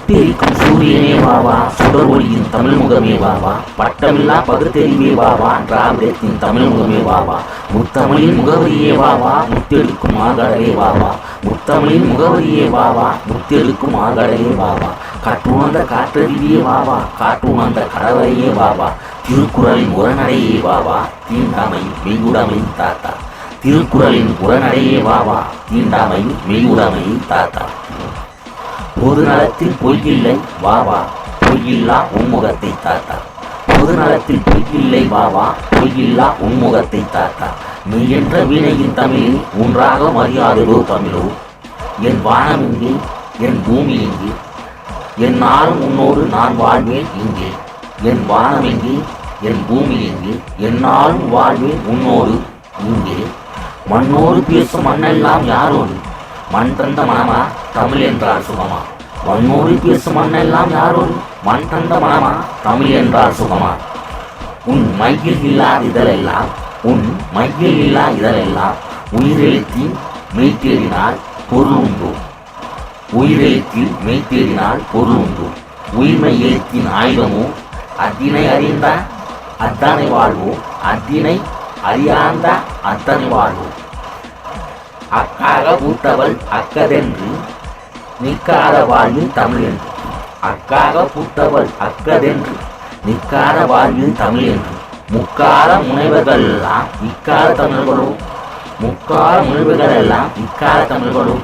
சுட்டெரிக்கும் சூரியனே வாவா, சுடர் ஒளியின் தமிழ் முகமே வாவா, பட்டமில்லா பகுத்தறிவே வாவா, திராவிடத்தின் தமிழ் முகமே வாவா, முத்தமிழின் முகவரியே வாவா, முத்தெடுக்கும் மாகடலே வாவா, முத்தமிழின் முகவரியே வாவா, முத்தெடுக்கும் மாகடலே வாவா, காற்றுணர்ந்த காற்றறிவியே வாவா, காற்றுணர்ந்த கடவுளையே வாவா, திருக்குறளின் உரநடையே வாவா, தீண்டாமை மெய்யுடைமை தாத்தா, திருக்குறளின் உரநடையே வாவா, தீண்டாமை மெய்யுடைமை தாத்தா. பொது நலத்தில் பொய்யில்லை வாவா, பொய்யில்லா உன்முகத்தை தாத்தா, பொது நலத்தில் பொய்யில்லை வாவா, பொய்யில்லா உன்முகத்தை தாத்தா, நீ என்ற வீணையின் தமிழில் ஒன்றாக மரியாதையோ தமிழோ, என் வானம் இங்கே, என் பூமி இங்கே, என் நாளும் உன்னோடு நான் வாழ்வேன் இங்கே, என் வானம் எங்கே, என் பூமி எங்கே, என்னாலும் வாழ்வேன் உன்னோடு இங்கே, மண்ணோடு பேசும் மண்ணெல்லாம் யாரோடு, மண் தந்த மனமா தமிழ் என்றால் சுகமா, மண்ணோடு பேசும் மண்ணெல்லாம் யாரோடு, மண் தந்த மனமா தமிழ் என்றால் சுகமா, உன் மையில் இல்லா இதழெல்லாம், உன் மையில் இல்லா இதழெல்லாம், உயிரெழுத்தில் மெய்த்தேடினால் பொருள் உண்டு, உயிரெழுத்தில் மெய்த்தேடினால் பொருள் உண்டு, உயிர்மை எழுத்தின் ஆயுதமோ அத்தினை அறிந்த அத்தனை வாழ்வோ, அத்தினை அறியாந்த அத்தனை வாழ்வோ, அக்காக பூத்தவள் அக்கதென்று நிற்காத வாழ்வில் தமிழ் என்று, அக்காக பூத்தவள் அக்கதென்று நிற்காத வாழ்வில் தமிழ் என்று, முக்கால முனைவர்கள் எல்லாம் இக்கால தமிழர்களோ, முக்கால முனைவர்கள் எல்லாம் இக்கால தமிழர்களோ,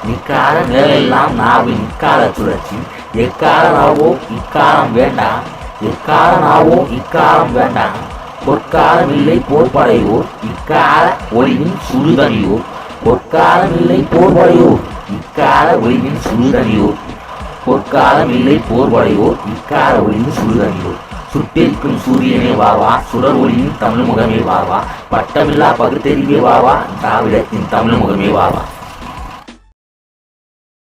நிற்கால நிழலெல்லாம் நாவின் இக்கால சுழற்சி, எக்கால நாவோ இக்காலம் வேண்டாம், எக்கால நாவோ இக்காலம் வேண்டாம், பொற்காலமில்லை போர்படையோர் இக்கால ஒளியின் சுடுதறியோர், பொற்காலமில்லை போர்படையோர் இக்கால ஒளியின் சுடுதறியோர், பொற்காலமில்லை போர்படையோர் இக்கால ஒளியின் சுடுதறியோர், சுட்டெரிக்கும் சூரியனே வாவா, சுடர் ஒளியின் தமிழ் முகமே வாவா, பட்டமில்லா பகுத்தறிவே வாவா, திராவிடத்தின் தமிழ் முகமே வாவா.